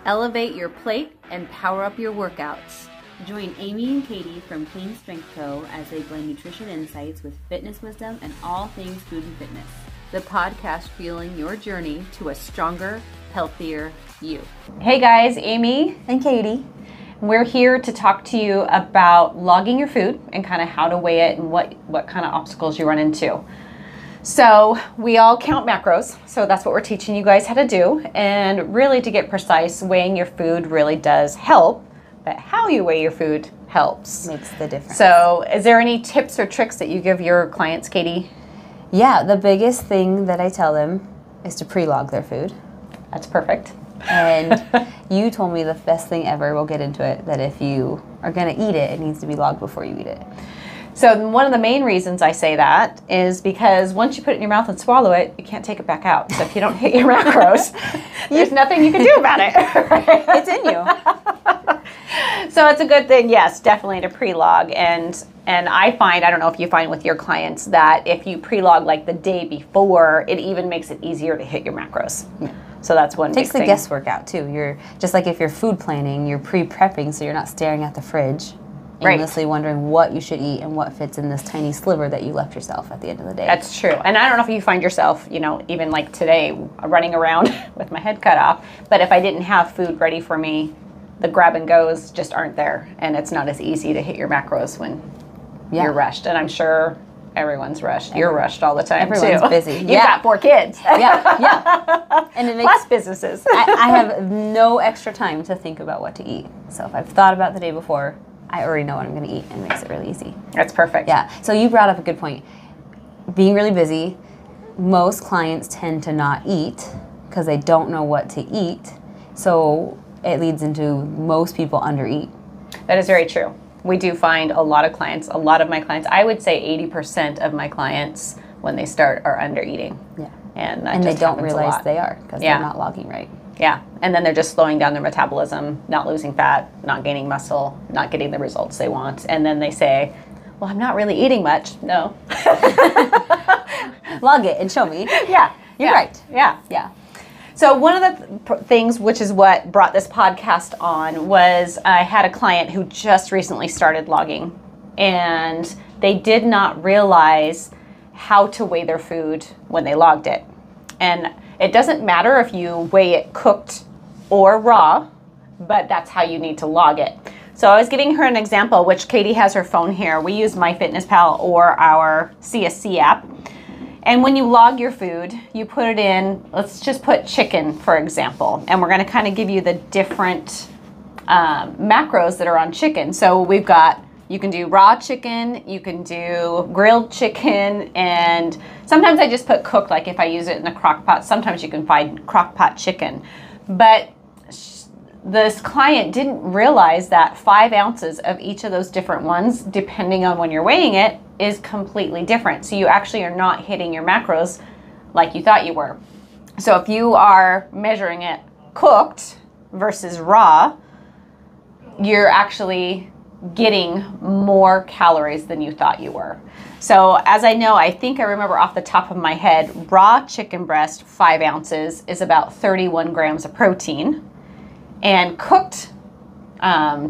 Elevate your plate and power up your workouts. Join Amy and Katie from Clean Strength Co. as they blend nutrition insights with fitness wisdom and all things food and fitness. The podcast fueling your journey to a stronger, healthier you. Hey guys, Amy and Katie. We're here to talk to you about logging your food and kind of how to weigh it and what kind of obstacles you run into. So we all count macros, so that's what we're teaching you guys how to do. And really, to get precise, weighing your food really does help, but how you weigh your food helps. Makes the difference. So is there any tips or tricks that you give your clients, Katie? Yeah, the biggest thing that I tell them is to pre-log their food. That's perfect. And you told me the best thing ever, we'll get into it, that if you are going to eat it, it needs to be logged before you eat it. So one of the main reasons I say that is because once you put it in your mouth and swallow it, you can't take it back out. So if you don't hit your macros, there's nothing you can do about it. Right? It's in you. So it's a good thing, yes, definitely to pre-log. And I find, I don't know if you find with your clients, that if you pre-log like the day before, it even makes it easier to hit your macros. Yeah. So that's one Takes big the thing. guesswork out too. You're just like if you're food planning, you're pre-prepping so you're not staring at the fridge, aimlessly wondering what you should eat and what fits in this tiny sliver that you left yourself at the end of the day. That's true. And I don't know if you find yourself, even like today, running around with my head cut off, but if I didn't have food ready for me, the grab and goes just aren't there, and it's not as easy to hit your macros when you're rushed. And I'm sure everyone's rushed. You're rushed all the time. Everyone's too. busy. You've got 4 kids. Yeah. And it makes Plus businesses. I have no extra time to think about what to eat. So if I've thought about the day before, I already know what I'm going to eat, and it makes it really easy. That's perfect. Yeah. So you brought up a good point. Being really busy, most clients tend to not eat because they don't know what to eat. So it leads into most people undereat. That is very true. We do find a lot of my clients, I would say 80% of my clients, when they start, are under eating. Yeah. And they don't realize they are because they're not logging right. Yeah. And then they're just slowing down their metabolism, not losing fat, not gaining muscle, not getting the results they want. And then they say, well, I'm not really eating much. No. Log it and show me. Yeah. You're right. Yeah. Yeah. So one of the things, which is what brought this podcast on, was I had a client who just recently started logging, and they did not realize how to weigh their food when they logged it. And it doesn't matter if you weigh it cooked or raw, but that's how you need to log it. So I was giving her an example, which Katie has her phone here. We use MyFitnessPal or our CSC app. And when you log your food, you put it in, let's just put chicken, for example. And we're going to kind of give you the different macros that are on chicken. So we've got, you can do raw chicken, you can do grilled chicken, and sometimes I just put cooked, like if I use it in a crock pot. Sometimes you can find crock pot chicken. But this client didn't realize that 5 ounces of each of those different ones, depending on when you're weighing it, is completely different. So you actually are not hitting your macros like you thought you were. So if you are measuring it cooked versus raw, you're actually getting more calories than you thought you were. So as I know, I think I remember off the top of my head, raw chicken breast, 5 ounces, is about 31 grams of protein. And cooked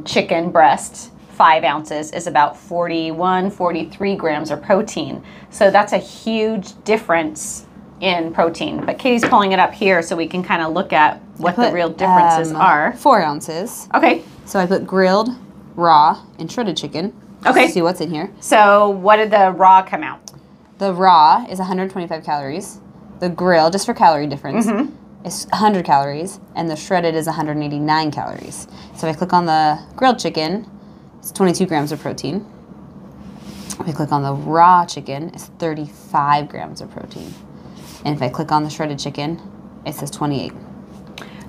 chicken breast, 5 ounces, is about 41, 43 grams of protein. So that's a huge difference in protein. But Katie's pulling it up here so we can kind of look at what the real differences are. 4 ounces. Okay. So I put grilled, raw, and shredded chicken. Okay. To see what's in here. So what did the raw come out? The raw is 125 calories. The grill, just for calorie difference, is 100 calories, and the shredded is 189 calories. So if I click on the grilled chicken, it's 22 grams of protein. If I click on the raw chicken, it's 35 grams of protein. And if I click on the shredded chicken, it says 28.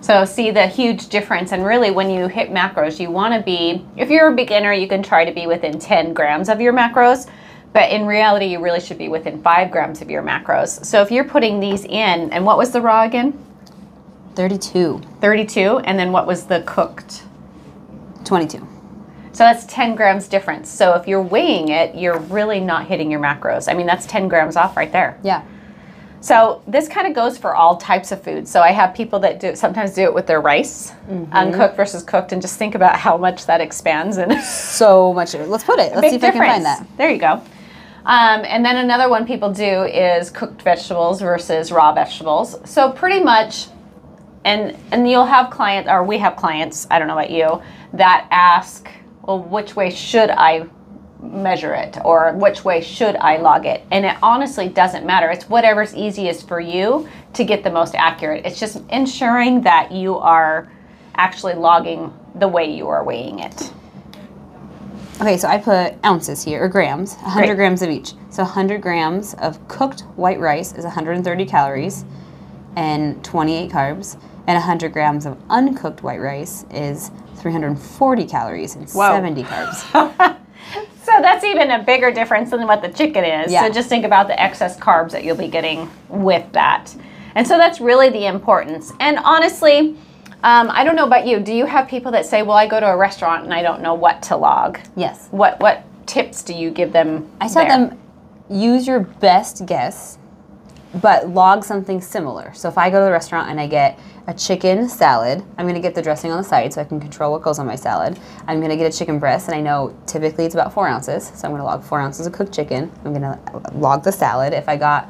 So see the huge difference. And really when you hit macros, you want to be, if you're a beginner, you can try to be within 10 grams of your macros. But in reality, you really should be within 5 grams of your macros. So if you're putting these in, and what was the raw again? 32. 32, and then what was the cooked? 22. So that's 10 grams difference. So if you're weighing it, you're really not hitting your macros. I mean, that's 10 grams off right there. Yeah. So this kind of goes for all types of food. So I have people that sometimes do it with their rice, uncooked versus cooked, and just think about how much that expands. And So much. Let's put it. Let's see if I can find that. There you go. And then another one people do is cooked vegetables versus raw vegetables. So pretty much, and you'll have clients, or we have clients, I don't know about you, that ask, well, which way should I measure it, or which way should I log it? And it honestly doesn't matter. It's whatever's easiest for you to get the most accurate. It's just ensuring that you are actually logging the way you are weighing it. Okay, so I put ounces here, or grams, 100 Great. grams of each. So 100 grams of cooked white rice is 130 calories and 28 carbs, and 100 grams of uncooked white rice is 340 calories and 70 carbs. So that's even a bigger difference than what the chicken is. Yeah. So just think about the excess carbs that you'll be getting with that. And so that's really the importance. And honestly, I don't know about you. Do you have people that say, well, I go to a restaurant and I don't know what to log? Yes. What tips do you give them? I tell them, use your best guess, but log something similar. So if I go to the restaurant and I get a chicken salad, I'm going to get the dressing on the side so I can control what goes on my salad. I'm going to get a chicken breast, and I know typically it's about 4 ounces, so I'm going to log 4 ounces of cooked chicken. I'm going to log the salad. If I got,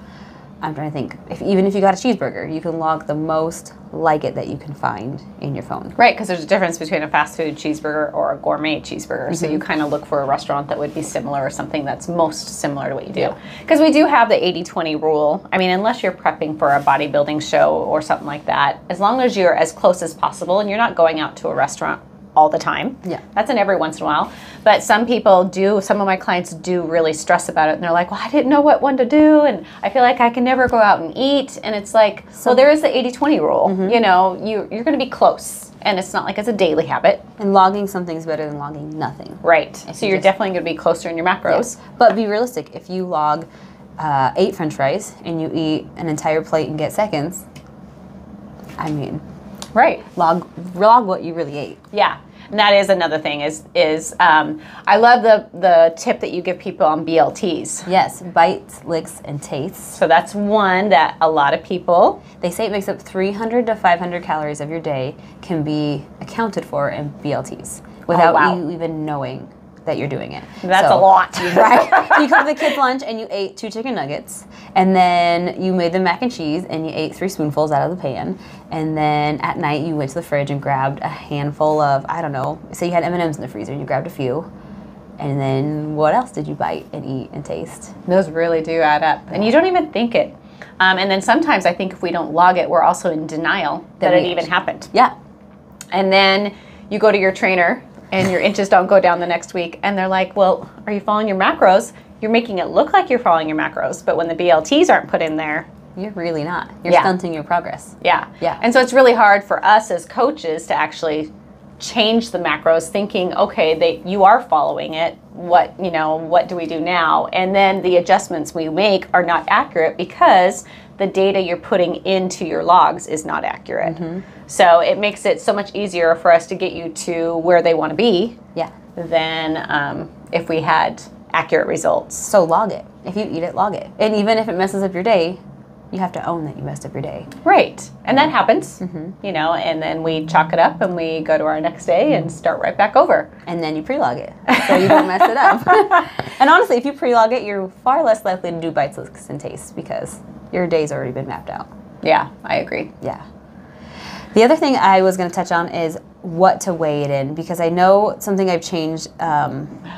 I'm trying to think, even if you got a cheeseburger, you can log the most like it that you can find in your phone. Right, because there's a difference between a fast food cheeseburger or a gourmet cheeseburger. So you kind of look for a restaurant that would be similar, or something that's most similar to what you do. Because we do have the 80-20 rule. I mean, unless you're prepping for a bodybuilding show or something like that, as long as you're as close as possible and you're not going out to a restaurant all the time. Yeah. That's an every once in a while. But some people do, some of my clients do really stress about it, and they're like, well, I didn't know what one to do, and I feel like I can never go out and eat. And it's like, well, there is the 80-20 rule. You know, you're going to be close, and it's not like it's a daily habit. And logging something is better than logging nothing. Right. So you're definitely going to be closer in your macros. Yeah. But be realistic. If you log 8 French fries and you eat an entire plate and get seconds, I mean, Right. log what you really ate. Yeah. And that is another thing is I love the tip that you give people on BLTs. Yes, bites, licks, and tastes. So that's one that a lot of people, They say it makes up 300 to 500 calories of your day can be accounted for in BLTs without wow. you even knowing that you're doing it. that's a lot. Right. You cooked the kids' lunch and you ate 2 chicken nuggets, and then you made them mac and cheese and you ate 3 spoonfuls out of the pan, and then at night you went to the fridge and grabbed a handful of, I don't know, say you had M&Ms in the freezer and you grabbed a few, and then what else did you bite and eat and taste? Those really do add up. And you don't even think it. And then sometimes I think if we don't log it, we're also in denial that it even happened. Yeah. And then you go to your trainer and your inches don't go down the next week, and they're like, well, are you following your macros? You're making it look like you're following your macros, but when the BLTs aren't put in there, You're really not. You're Yeah. stunting your progress. yeah. Yeah. And so it's really hard for us as coaches to actually change the macros, thinking, okay, you are following it. What do we do now? And then the adjustments we make are not accurate because the data you're putting into your logs is not accurate. So it makes it so much easier for us to get you to where they want to be Yeah. than if we had accurate results. So log it. If you eat it, log it. And even if it messes up your day, you have to own that you messed up your day. Right. And that happens, and then we chalk it up and we go to our next day and start right back over. And then you pre-log it so you don't mess it up. And honestly, if you pre-log it, you're far less likely to do bites, licks, and tastes because your day's already been mapped out. Yeah, I agree. Yeah. The other thing I was going to touch on is what to weigh it in, because I know something I've changed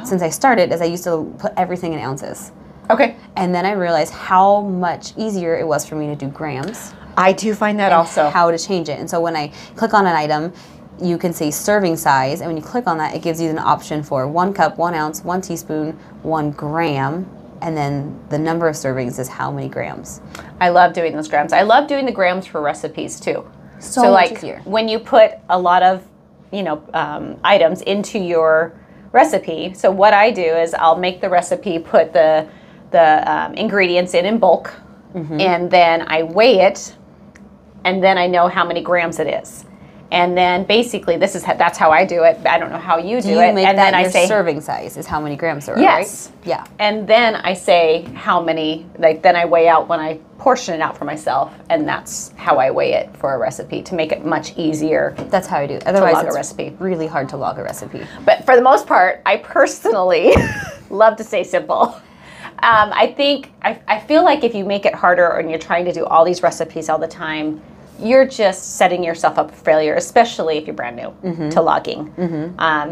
since I started is I used to put everything in ounces. Okay. And then I realized how much easier it was for me to do grams. I do find that also. How to change it. And so when I click on an item, you can say serving size, and when you click on that, it gives you an option for 1 cup, 1 ounce, 1 teaspoon, 1 gram, and then the number of servings is how many grams. I love doing those grams. I love doing the grams for recipes too. So much like easier. when you put a lot of items into your recipe. So what I do is I'll make the recipe, put the ingredients in bulk, and then I weigh it, and then I know how many grams it is. And then basically that's how I do it. I don't know how you do it. Make and that then your I say serving size is how many grams there are, yes. right? Yeah. And then I say how many, then I weigh out when I portion it out for myself, and that's how I weigh it for a recipe to make it much easier. That's how I do it. Otherwise, log a it's recipe. really hard to log a recipe. But for the most part, I personally love to stay simple. I feel like if you make it harder and you're trying to do all these recipes all the time, you're just setting yourself up for failure, especially if you're brand new to logging.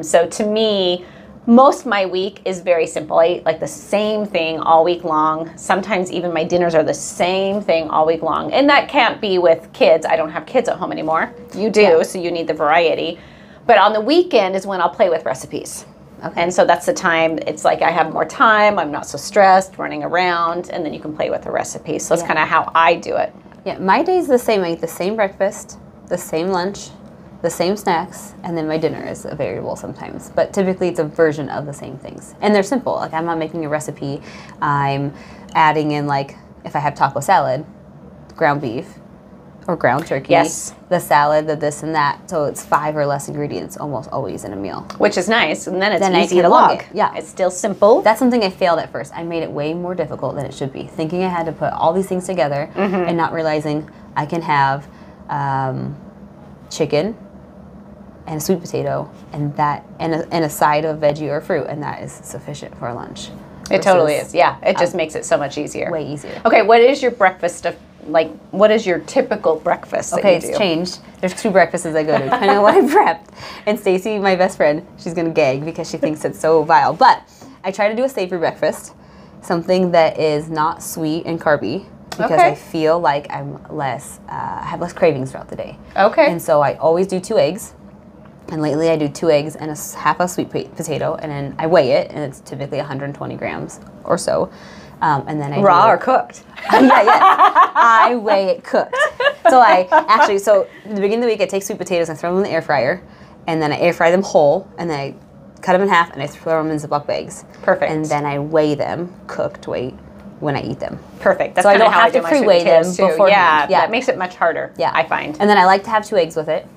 So to me, most of my week is very simple. I eat like the same thing all week long. Sometimes even my dinners are the same thing all week long. And that can't be with kids. I don't have kids at home anymore. You do, so you need the variety. But on the weekend is when I'll play with recipes. Okay. And so that's the time, it's like I have more time, I'm not so stressed, running around, and then you can play with the recipe. So that's kind of how I do it. Yeah, my day's the same. I eat the same breakfast, the same lunch, the same snacks, and then my dinner is a variable sometimes. But typically it's a version of the same things. And they're simple. Like I'm not making a recipe. I'm adding in, like, if I have taco salad, ground beef, or ground turkey, the salad, the this and that. So it's 5 or less ingredients almost always in a meal. Which is nice, and then it's Then easy to log. Yeah. It's still simple. That's something I failed at first. I made it way more difficult than it should be. Thinking I had to put all these things together and not realizing I can have chicken and a sweet potato and a side of veggie or fruit, and that is sufficient for lunch. It totally is. Yeah, it just makes it so much easier. Way easier. Okay, what is your breakfast what is your typical breakfast Okay, that you it's do? changed. There's 2 breakfasts I go to, depending on what I prepped. And Stacy, my best friend, she's going to gag because she thinks it's so vile. But I try to do a savory breakfast, something that is not sweet and carby, because I feel like I have less cravings throughout the day. Okay. And so I always do 2 eggs. And lately I do 2 eggs and half a sweet potato, and then I weigh it, and it's typically 120 grams or so. And then I raw or cooked? I weigh it cooked. So at the beginning of the week, I take sweet potatoes and throw them in the air fryer, and then I air fry them whole, and then I cut them in half and I throw them in Ziploc bags. Perfect. And then I weigh them, cooked weight, when I eat them. Perfect. That's so I don't how have to pre-weigh them beforehand. Yeah, that makes it much harder. Yeah, I find. And then I like to have 2 eggs with it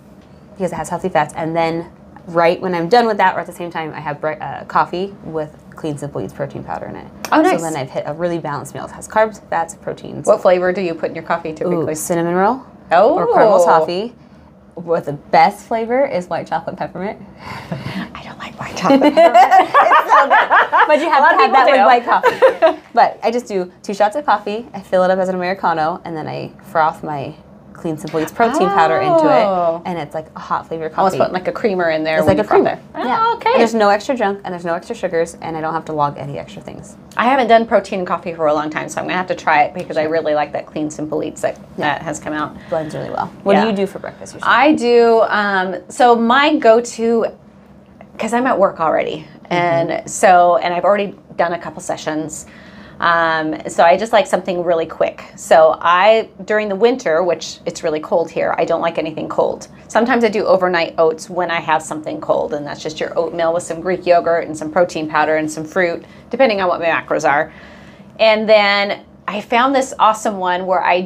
because it has healthy fats. And then right when I'm done with that, or at the same time, I have coffee with Clean Simple Eats protein powder in it. Oh, nice. So then I've hit a really balanced meal. It has carbs, fats, proteins. What flavor do you put in your coffee typically? Ooh, cinnamon roll. Oh. Or caramel toffee. What the best flavor is white chocolate peppermint. I don't like white chocolate peppermint. It's so good. But you have to have that with white coffee. But I just do 2 shots of coffee. I fill it up as an Americano, and then I froth my Clean Simple Eats protein powder into it, and it's like a hot flavored coffee. Almost putting like a creamer in there. It's like a creamer. Yeah. Oh, okay. And there's no extra junk, and there's no extra sugars, and I don't have to log any extra things. I haven't done protein and coffee for a long time, so I'm gonna have to try it because I really like that Clean Simple Eats that has come out. Blends really well. What do you do for breakfast usually? I do. So my go-to, because I'm at work already, and I've already done a couple sessions. So I just like something really quick. So during the winter, which it's really cold here, I don't like anything cold. Sometimes I do overnight oats when I have something cold, and that's just your oatmeal with some Greek yogurt and some protein powder and some fruit, depending on what my macros are. And then I found this awesome one where I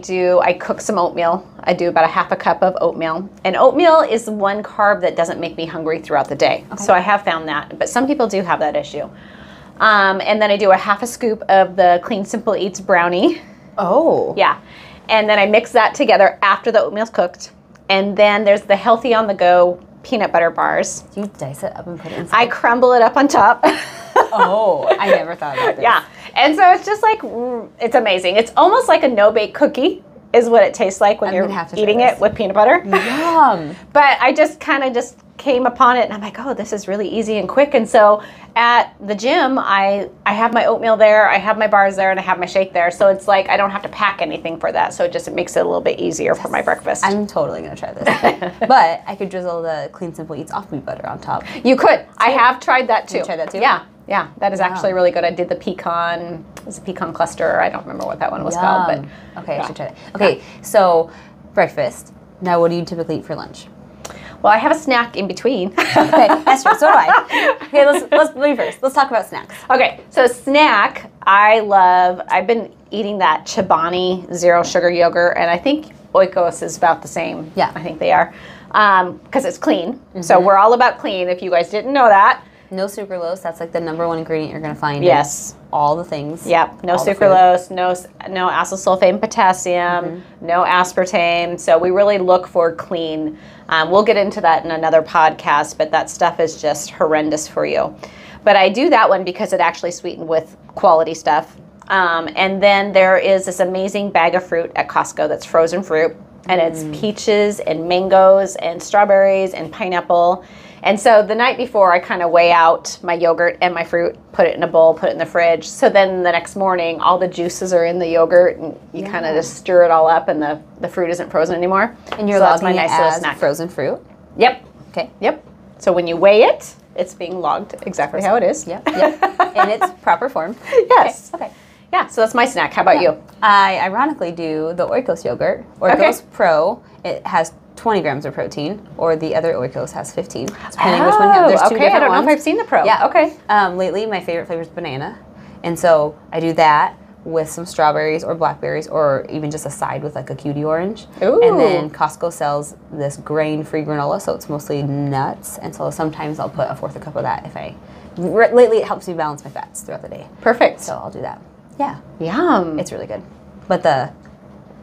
cook some oatmeal. I do about a half a cup of oatmeal. And oatmeal is one carb that doesn't make me hungry throughout the day. Okay. So I have found that, but some people do have that issue. And then I do a half a scoop of the Clean Simple Eats brownie. Oh. Yeah. And then I mix that together after the oatmeal's cooked. And then there's the Healthy on the Go peanut butter bars. Do you dice it up and put it inside? I crumble it up on top. Oh, I never thought about this. Yeah. And so it's just like, it's amazing. It's almost like a no-bake cookie is what it tastes like when you're eating it with peanut butter. Yum. But I just kind of came upon it, and I'm like, oh, this is really easy and quick. And so at the gym, I have my oatmeal there, I have my bars there, and I have my shake there. So it's like I don't have to pack anything for that. So it makes it a little bit easier for my breakfast. I'm totally going to try this. But I could drizzle the Clean Simple Eats off wheat butter on top. You could. I have tried that too. You tried that too? Yeah. Yeah, that is actually really good. I did the pecan, it was a pecan cluster. I don't remember what that one was called. But okay, I should try that. Okay, so breakfast. Now, what do you typically eat for lunch? Well, I have a snack in between. Okay, that's true. So do I. Okay, let's leave first. Let's talk about snacks. Okay, so snack, I've been eating that Chobani zero sugar yogurt, and I think Oikos is about the same. Yeah. I think they are. because it's clean. So we're all about clean, if you guys didn't know that. No sucralose. That's like the #1 ingredient you're going to find Yes. in all the things. Yep. No sucralose, no acyl sulfate and potassium, no aspartame. So we really look for clean. We'll get into that in another podcast, but that stuff is just horrendous for you. But I do that one because it actually sweetened with quality stuff. And then there is this amazing bag of fruit at Costco that's frozen fruit. And it's peaches and mangoes and strawberries and pineapple. And so the night before, I kind of weigh out my yogurt and my fruit, put it in a bowl, put it in the fridge. So then the next morning, all the juices are in the yogurt, and you kind of just stir it all up, and the fruit isn't frozen anymore. And you're that's logging it as frozen fruit? Yep. Okay. Yep. So when you weigh it, it's being logged exactly how it is. Yep. In its proper form. Yes. Okay. Yeah, so that's my snack. How about you? I ironically do the Oikos yogurt. Oikos Pro, it has 20 grams of protein, or the other Oikos has 15. Depending which one you have. There's two different I don't know ones. if I've seen the Pro. Yeah. Okay. Lately, my favorite flavor is banana. And so I do that with some strawberries or blackberries, or even just a side with like a cutie orange. Ooh. And then Costco sells this grain-free granola, so it's mostly nuts. And so sometimes I'll put a fourth a cup of that if lately it helps me balance my fats throughout the day. Perfect. So I'll do that. Yeah. Yum. It's really good. But the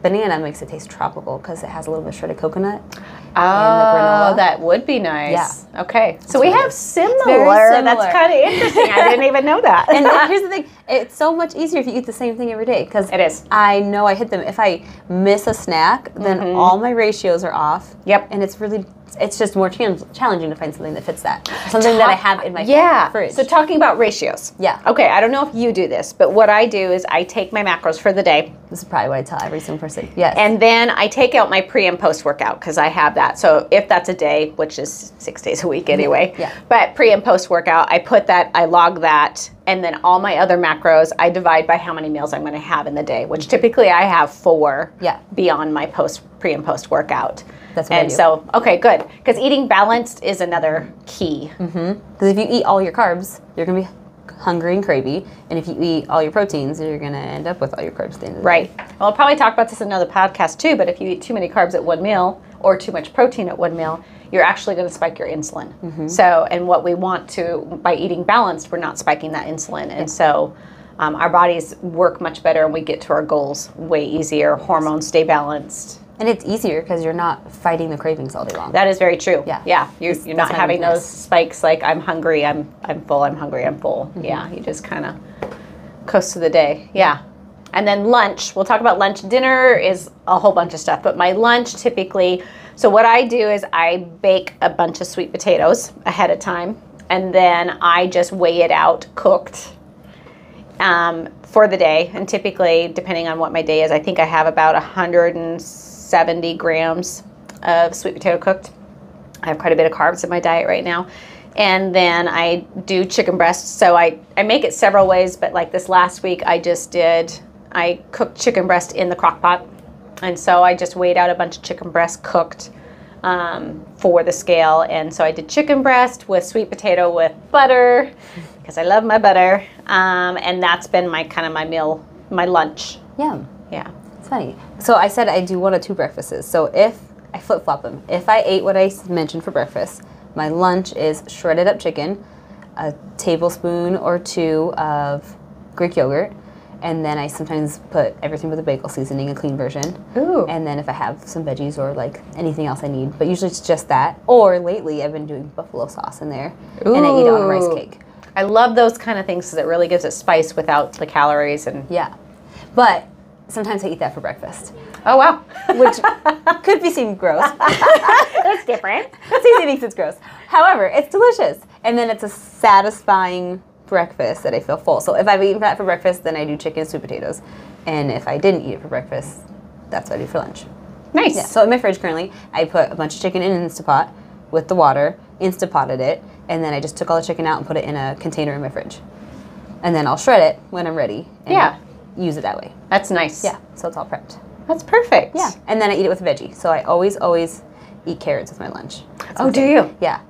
banana makes it taste tropical because it has a little bit of shredded coconut in the granola. That would be nice. Yeah. Okay. So we have similar. Very similar. That's kind of interesting. I didn't even know that. And here's the thing. It's so much easier if you eat the same thing every day. Because it is. I know I hit them. If I miss a snack, then all my ratios are off. Yep. And it's just more challenging to find something that fits that. Something that I have in my fridge. So talking about ratios. Yeah. Okay, I don't know if you do this, but what I do is I take my macros for the day. This is probably what I tell every single person. Yes. And then I take out my pre and post workout because I have that. So if that's a day, which is 6 days a week anyway. Yeah. But pre and post workout, I log that. And then all my other macros, I divide by how many meals I'm going to have in the day, which typically I have 4 beyond my pre and post workout. That's what I do. So, okay, good. Because eating balanced is another key. Because if you eat all your carbs, you're going to be hungry and cravey. And if you eat all your proteins, you're going to end up with all your carbs at the end of the day. Right. Well, I'll probably talk about this in another podcast too, but if you eat too many carbs at one meal or too much protein at one meal, you're actually going to spike your insulin. So, and what we want to, by eating balanced, we're not spiking that insulin. And so our bodies work much better and we get to our goals way easier. Hormones stay balanced. And it's easier because you're not fighting the cravings all day long. That is very true. Yeah. Yeah. You're not having those spikes like I'm hungry, I'm full, I'm hungry, I'm full. Yeah. You just kind of coast through the day. Yeah. And then lunch, we'll talk about lunch. Dinner is a whole bunch of stuff, but my lunch typically, so what I do is I bake a bunch of sweet potatoes ahead of time, and then I just weigh it out cooked for the day. And typically, depending on what my day is, I think I have about 170 grams of sweet potato cooked. I have quite a bit of carbs in my diet right now. And then I do chicken breasts. So I make it several ways, but like this last week I cooked chicken breast in the crock pot. And so I just weighed out a bunch of chicken breast cooked for the scale. And so I did chicken breast with sweet potato with butter, because I love my butter. And that's been my meal, my lunch. Yum. Yeah. It's funny. So I said I do 1 or 2 breakfasts. So if I flip-flop them, if I ate what I mentioned for breakfast, my lunch is shredded up chicken, a tablespoon or 2 of Greek yogurt, and then I sometimes put everything with a bagel seasoning, a clean version. Ooh. And then if I have some veggies or like anything else I need, but usually it's just that. Or lately I've been doing buffalo sauce in there, and I eat it on a rice cake. I love those kind of things because it really gives it spice without the calories. And yeah, but sometimes I eat that for breakfast. Oh, wow. Which could seem gross. That's different. Stacey thinks it's gross. However, it's delicious. And then it's a satisfying breakfast that I feel full. So if I've eaten that for breakfast, then I do chicken and sweet potatoes. And if I didn't eat it for breakfast, that's what I do for lunch. Nice. Yeah. So in my fridge currently, I put a bunch of chicken in an Instapot with the water, Instapotted it, and then I just took all the chicken out and put it in a container in my fridge. And then I'll shred it when I'm ready and use it that way. That's nice. Yeah, so it's all prepped. That's perfect. Yeah, and then I eat it with a veggie. So I always eat carrots with my lunch. Oh, do you? Yeah.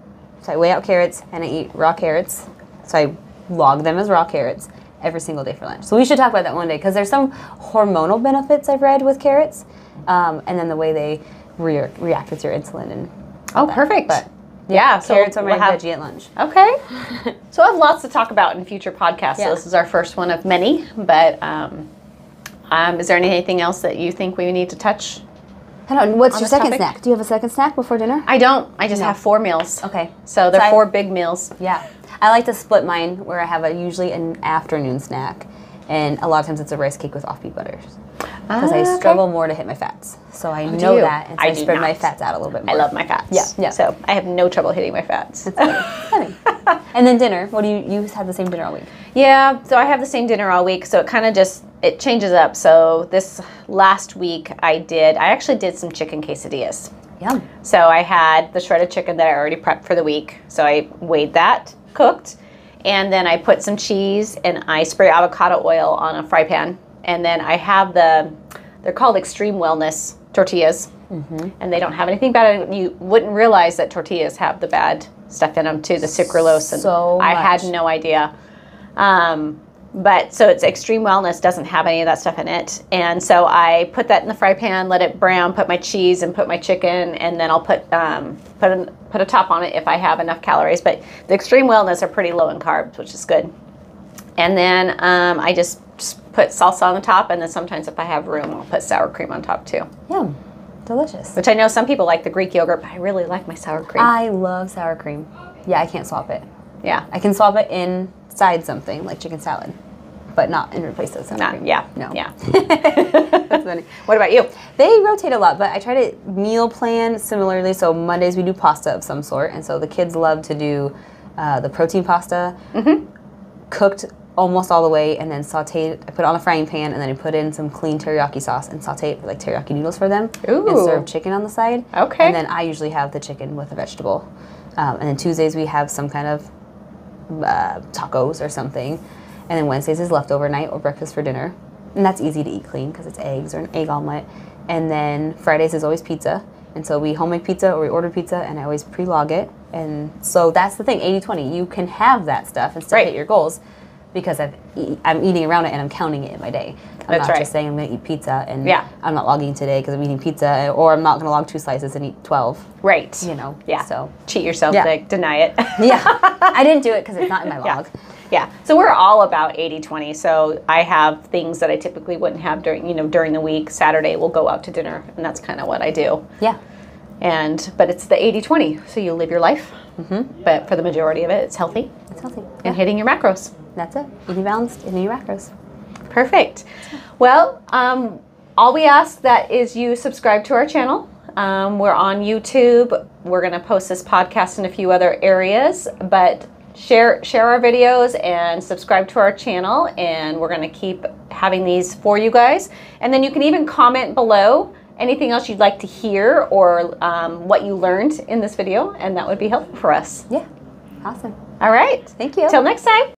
So I weigh out carrots and I eat raw carrots. So I log them as raw carrots every single day for lunch. So we should talk about that one day because there's some hormonal benefits I've read with carrots, and then the way they react with your insulin and Oh, perfect. But yeah, so carrots are my we'll have veggie at lunch. Okay. So I have lots to talk about in future podcasts. Yeah. So this is our first one of many. But is there anything else that you think we need to touch? I don't know. What's On your this second topic? snack? Do you have a second snack before dinner? I don't. I just have 4 meals. Okay. So they're So I- 4 big meals. Yeah. I like to split mine where I have usually an afternoon snack. And a lot of times it's a rice cake with offbeat butters. Because I struggle more to hit my fats. So I know you? that. And so I do spread my not. fats out a little bit more. I love my fats. Yeah, yeah. So I have no trouble hitting my fats. Funny. And then dinner. What do you have the same dinner all week? Yeah, so I have the same dinner all week, so it kind of just, it changes up. So this last week I actually did some chicken quesadillas. Yum. So I had the shredded chicken that I already prepped for the week. So I weighed that, cooked, and then I put some cheese and I spray avocado oil on a fry pan. And then I have they're called Extreme Wellness tortillas. Mm-hmm. And they don't have anything bad. You wouldn't realize that tortillas have the bad stuff in them too, the sucralose. And So I had much. no idea. But so it's Extreme Wellness, doesn't have any of that stuff in it. And so I put that in the fry pan, let it brown, put my cheese and put my chicken, and then I'll put a top on it if I have enough calories. But the Extreme Wellness are pretty low in carbs, which is good. And then I just put salsa on the top, and then sometimes if I have room, I'll put sour cream on top too. Yum. Delicious. Which I know some people like the Greek yogurt, but I really like my sour cream. I love sour cream. Yeah, I can't swap it. Yeah. I can swap it inside something like chicken salad, but not in replace of sour cream. Yeah. No. Yeah. That's funny. What about you? They rotate a lot, but I try to meal plan similarly. So Mondays we do pasta of some sort, and so the kids love to do the protein pasta, cooked almost all the way, and then sauteed. I put it on a frying pan, and then I put in some clean teriyaki sauce and saute it like teriyaki noodles for them. Ooh. And serve chicken on the side. Okay. And then I usually have the chicken with a vegetable. And then Tuesdays we have some kind of tacos or something. And then Wednesdays is leftover night or breakfast for dinner. And that's easy to eat clean because it's eggs or an egg omelet. And then Fridays is always pizza. And so we homemade pizza or we order pizza, and I always pre-log it. And so that's the thing, 80-20. You can have that stuff and still hit your goals because I'm eating around it and I'm counting it in my day. I'm not just saying I'm going to eat pizza and I'm not logging today because I'm eating pizza, or I'm not going to log 2 slices and eat 12. Right. You know. Yeah. So cheat yourself, like deny it. yeah. I didn't do it because it's not in my log. Yeah. So we're all about 80-20. So I have things that I typically wouldn't have during the week. Saturday we'll go out to dinner, and that's kind of what I do. Yeah. But it's the 80-20. So you live your life, but for the majority of it, it's healthy. It's healthy. And hitting your macros. That's it. Eating balanced, eating your macros. Perfect. Well, all we ask that is you subscribe to our channel. We're on YouTube. We're going to post this podcast in a few other areas, but share our videos and subscribe to our channel, and we're going to keep having these for you guys. And then you can even comment below anything else you'd like to hear or what you learned in this video, and that would be helpful for us. Yeah. Awesome. All right. Thank you. Till next time.